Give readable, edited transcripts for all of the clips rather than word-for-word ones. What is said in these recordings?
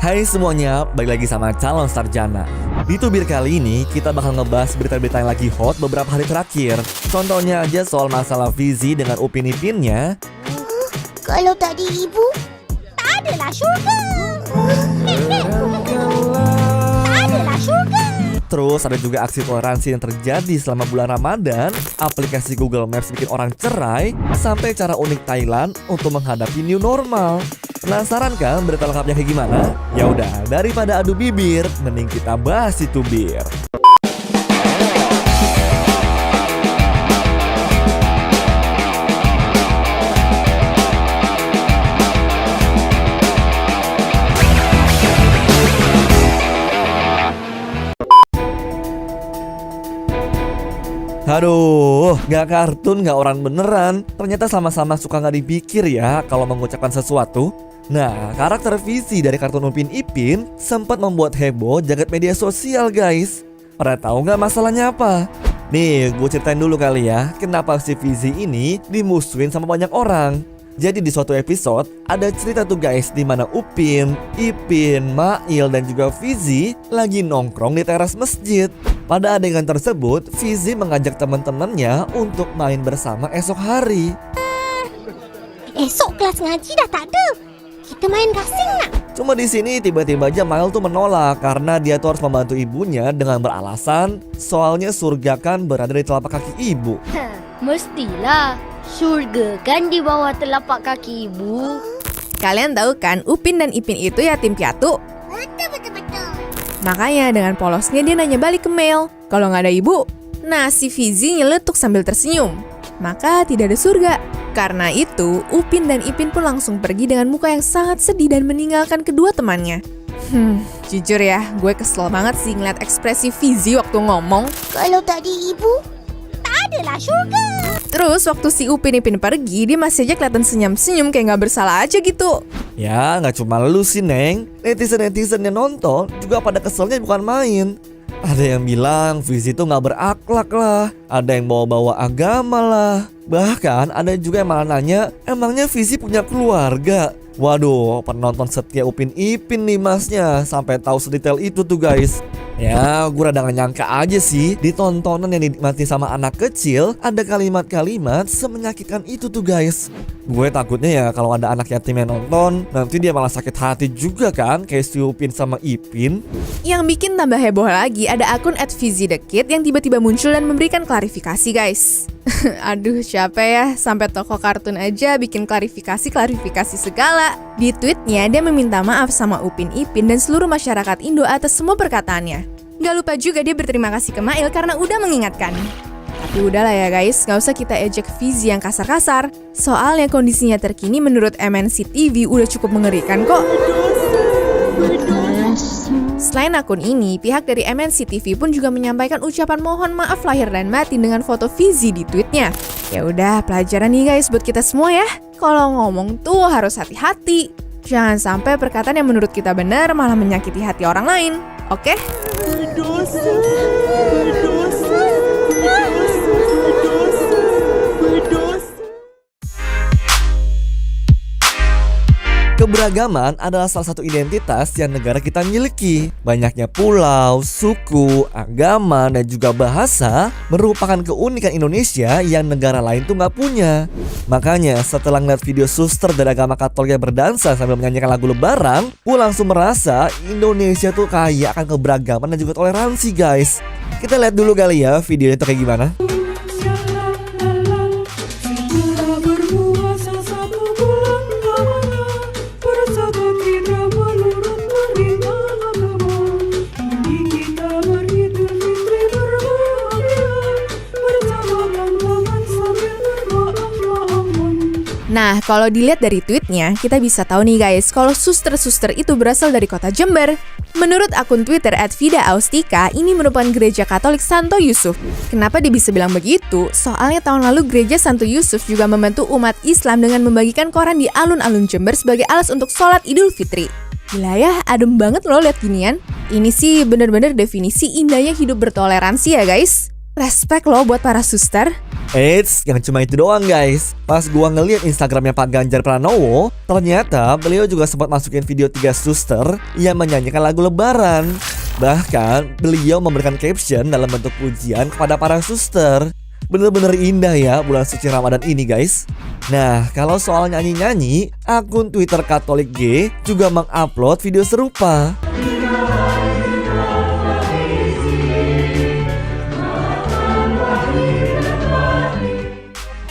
Hai semuanya, balik lagi sama Calon Sarjana. Di Tubir kali ini, kita bakal ngebahas berita-berita yang lagi hot beberapa hari terakhir. Contohnya aja soal masalah Fizi dengan Upin Ipinnya. Kalau tak ada ibu, tak adalah syurga. Tak adalah syurga. Terus ada juga aksi toleransi yang terjadi selama bulan Ramadan, aplikasi Google Maps bikin orang cerai, sampai cara unik Thailand untuk menghadapi new normal. Penasaran kan berita lengkapnya kayak gimana? Ya udah, daripada adu bibir, mending kita bahas di Tubir. Aduh, gak kartun, gak orang beneran. Ternyata sama-sama suka gak dipikir ya kalau mengucapkan sesuatu. Nah, karakter Fizi dari kartun Upin Ipin sempat membuat heboh jagat media sosial guys. Pernah tahu gak masalahnya apa? Nih, gue ceritain dulu kali ya, kenapa si Fizi ini dimusuhin sama banyak orang. Jadi di suatu episode ada cerita tuh guys di mana Upin, Ipin, Mail dan juga Fizi lagi nongkrong di teras masjid. Pada adegan tersebut, Fizi mengajak teman-temannya untuk main bersama esok hari. Esok kelas ngaji dah tak ada. Kita main gasing nak? Cuma di sini tiba-tiba aja Mail tuh menolak karena dia tuh harus membantu ibunya dengan beralasan soalnya surga kan berada di telapak kaki ibu. Mestilah, surga kan di bawah telapak kaki ibu. Kalian tahu kan Upin dan Ipin itu yatim piatu? Betul. Makanya dengan polosnya dia nanya balik ke Mail, kalau nggak ada ibu. Nah si Fizi nyeletuk sambil tersenyum. Maka tidak ada surga. Karena itu Upin dan Ipin pun langsung pergi dengan muka yang sangat sedih dan meninggalkan kedua temannya. Jujur ya, gue kesel banget sih ngeliat ekspresi Fizi waktu ngomong. Kalau tak ada ibu, tak adalah syurga. Terus waktu si Upin Ipin pergi, dia masih aja kelihatan senyum-senyum kayak nggak bersalah aja gitu. Ya gak cuma lu sih Neng, netizen-netizen yang nonton juga pada keselnya bukan main. Ada yang bilang Fizi tuh gak berakhlak lah, ada yang bawa-bawa agama lah. Bahkan ada juga yang malah nanya, emangnya Fizi punya keluarga? Waduh, penonton setia Upin Ipin nih masnya, sampai tahu sedetail itu tuh guys. Ya, gue rada gak nyangka aja sih di tontonan yang dinikmati sama anak kecil ada kalimat-kalimat semenyakitkan itu tuh guys. Gue takutnya ya kalau ada anak yatim yang nonton, nanti dia malah sakit hati juga kan kayak si Upin sama Ipin. Yang bikin tambah heboh lagi ada akun @FiziTheKid yang tiba-tiba muncul dan memberikan klarifikasi guys. Aduh siapa ya, sampai toko kartun aja bikin klarifikasi segala. Di tweetnya dia meminta maaf sama Upin Ipin dan seluruh masyarakat Indo atas semua perkataannya. Gak lupa juga dia berterima kasih ke Mail karena udah mengingatkan. Tapi udahlah ya guys, gak usah kita ejek Fizi yang kasar-kasar. Soalnya kondisinya terkini menurut MNC TV udah cukup mengerikan kok. Selain akun ini, pihak dari MNC TV pun juga menyampaikan ucapan mohon maaf lahir dan batin dengan foto Fizi di tweetnya. Ya udah, pelajaran nih guys buat kita semua ya. Kalau ngomong tuh harus hati-hati. Jangan sampai perkataan yang menurut kita benar malah menyakiti hati orang lain. Oke? Keberagaman adalah salah satu identitas yang negara kita miliki. Banyaknya pulau, suku, agama, dan juga bahasa merupakan keunikan Indonesia yang negara lain tuh nggak punya. Makanya setelah ngeliat video suster dari agama Katolik yang berdansa sambil menyanyikan lagu Lebaran, gue langsung merasa Indonesia tuh kaya akan keberagaman dan juga toleransi guys. Kita lihat dulu kali ya videonya tuh kayak gimana. Nah, kalau dilihat dari tweetnya, kita bisa tahu nih guys, kalau suster-suster itu berasal dari kota Jember. Menurut akun Twitter @vida_austika, ini merupakan gereja Katolik Santo Yusuf. Kenapa dia bisa bilang begitu? Soalnya tahun lalu gereja Santo Yusuf juga membantu umat Islam dengan membagikan koran di alun-alun Jember sebagai alas untuk sholat Idul Fitri. Gila ya, adem banget loh lihat ginian. Ini sih bener-bener definisi indahnya hidup bertoleransi ya guys. Respect loh buat para suster. Eits, yang cuma itu doang guys. Pas gua ngeliat Instagramnya Pak Ganjar Pranowo, ternyata beliau juga sempat masukin video 3 suster yang menyanyikan lagu Lebaran. Bahkan beliau memberikan caption dalam bentuk pujian kepada para suster. Bener-bener indah ya bulan suci Ramadan ini guys. Nah, kalau soal nyanyi-nyanyi, akun Twitter Katolik G juga mengupload video serupa.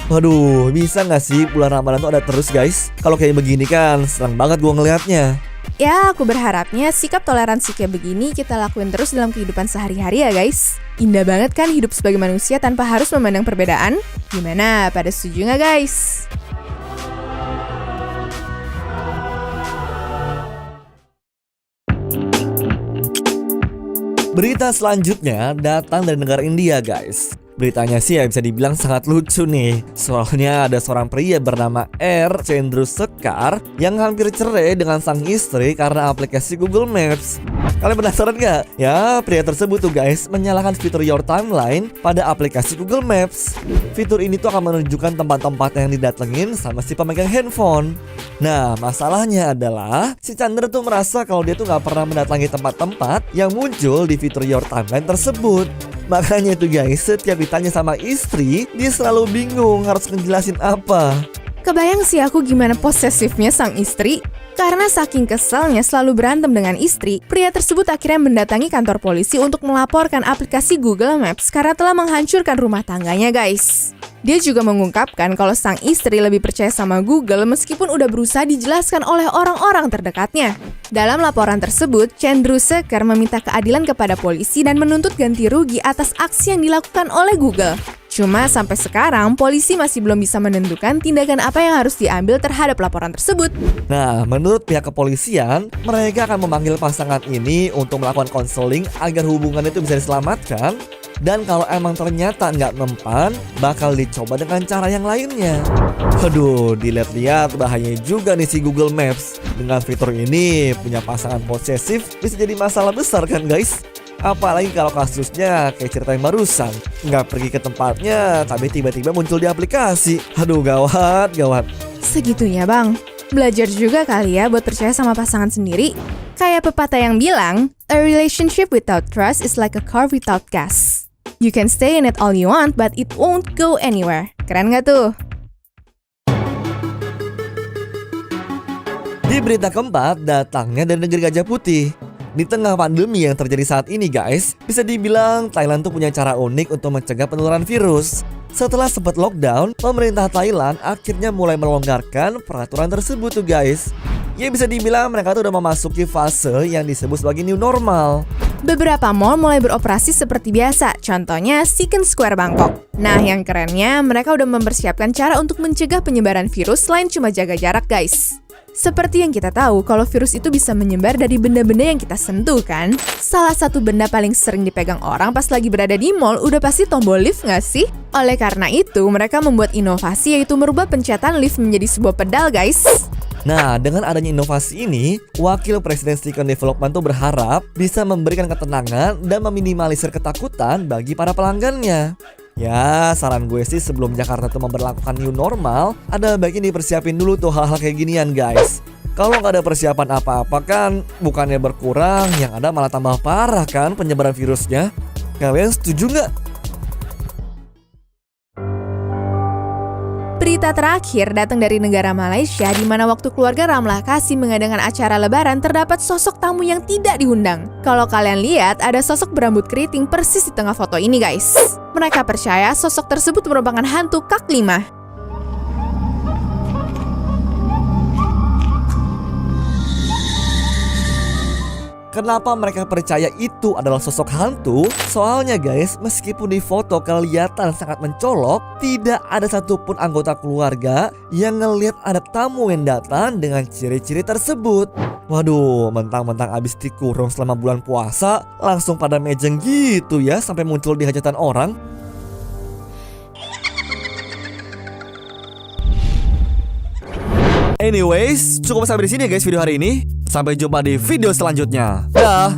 Waduh, bisa gak sih bulan Ramadan tuh ada terus guys? Kalau kayak begini kan, senang banget gua ngeliatnya. Ya, aku berharapnya sikap toleransi kayak begini kita lakuin terus dalam kehidupan sehari-hari ya guys. Indah banget kan hidup sebagai manusia tanpa harus memandang perbedaan? Gimana, pada setuju gak guys? Berita selanjutnya datang dari negara India guys. Beritanya sih ya bisa dibilang sangat lucu nih. Soalnya ada seorang pria bernama R. Chandrusekar yang hampir cerai dengan sang istri karena aplikasi Google Maps. Kalian penasaran gak? Ya, pria tersebut tuh guys menyalakan fitur Your Timeline pada aplikasi Google Maps. Fitur ini tuh akan menunjukkan tempat-tempat yang didatengin sama si pemegang handphone. Nah, masalahnya adalah si Chandra tuh merasa kalau dia tuh gak pernah mendatangi tempat-tempat yang muncul di fitur Your Timeline tersebut. Makanya tuh guys, setiap ditanya sama istri, dia selalu bingung harus ngejelasin apa. Kebayang sih aku gimana posesifnya sang istri. Karena saking keselnya selalu berantem dengan istri, pria tersebut akhirnya mendatangi kantor polisi untuk melaporkan aplikasi Google Maps karena telah menghancurkan rumah tangganya guys. Dia juga mengungkapkan kalau sang istri lebih percaya sama Google meskipun udah berusaha dijelaskan oleh orang-orang terdekatnya. Dalam laporan tersebut, Chandrusekar meminta keadilan kepada polisi dan menuntut ganti rugi atas aksi yang dilakukan oleh Google. Cuma sampai sekarang, polisi masih belum bisa menentukan tindakan apa yang harus diambil terhadap laporan tersebut. Nah, menurut pihak kepolisian, mereka akan memanggil pasangan ini untuk melakukan konseling agar hubungan itu bisa diselamatkan. Dan kalau emang ternyata nggak mempan, bakal dicoba dengan cara yang lainnya. Aduh, dilihat-lihat bahaya juga nih si Google Maps. Dengan fitur ini, punya pasangan posesif bisa jadi masalah besar kan guys? Apalagi kalau kasusnya kayak cerita yang barusan, nggak pergi ke tempatnya, tapi tiba-tiba muncul di aplikasi. Aduh, gawat. Segitunya bang, belajar juga kali ya buat percaya sama pasangan sendiri. Kayak pepatah yang bilang, a relationship without trust is like a car without gas. You can stay in it all you want, but it won't go anywhere. Keren gak tuh? Di berita keempat, datangnya dari negeri Gajah Putih. Di tengah pandemi yang terjadi saat ini guys, bisa dibilang Thailand tuh punya cara unik untuk mencegah penularan virus. Setelah sempat lockdown, pemerintah Thailand akhirnya mulai melonggarkan peraturan tersebut tuh guys. Ya bisa dibilang mereka tuh udah memasuki fase yang disebut sebagai new normal. Beberapa mall mulai beroperasi seperti biasa, contohnya Second Square Bangkok. Nah, yang kerennya, mereka udah mempersiapkan cara untuk mencegah penyebaran virus selain cuma jaga jarak, guys. Seperti yang kita tahu, kalau virus itu bisa menyebar dari benda-benda yang kita sentuh, kan? Salah satu benda paling sering dipegang orang pas lagi berada di mall udah pasti tombol lift nggak sih? Oleh karena itu, mereka membuat inovasi yaitu merubah pencetan lift menjadi sebuah pedal, guys. Nah, dengan adanya inovasi ini, Wakil Presiden Second Development tuh berharap bisa memberikan ketenangan dan meminimalisir ketakutan bagi para pelanggannya. Ya, saran gue sih sebelum Jakarta tuh memberlakukan new normal, ada baiknya dipersiapin dulu tuh hal-hal kayak ginian guys. Kalau nggak ada persiapan apa-apa kan, bukannya berkurang, yang ada malah tambah parah kan penyebaran virusnya. Kalian setuju nggak? Berita terakhir datang dari negara Malaysia di mana waktu keluarga Ramlah Kasih mengadakan acara lebaran terdapat sosok tamu yang tidak diundang. Kalau kalian lihat, ada sosok berambut keriting persis di tengah foto ini guys. Mereka percaya sosok tersebut merupakan hantu Kak Lima. Kenapa mereka percaya itu adalah sosok hantu? Soalnya guys, meskipun di foto kelihatan sangat mencolok, tidak ada satupun anggota keluarga yang ngelihat ada tamu yang datang dengan ciri-ciri tersebut. Waduh, mentang-mentang abis dikurung selama bulan puasa, langsung pada mejeng gitu ya sampai muncul di hajatan orang. Anyways, cukup sampai di sini ya guys video hari ini. Sampai jumpa di video selanjutnya. Dah.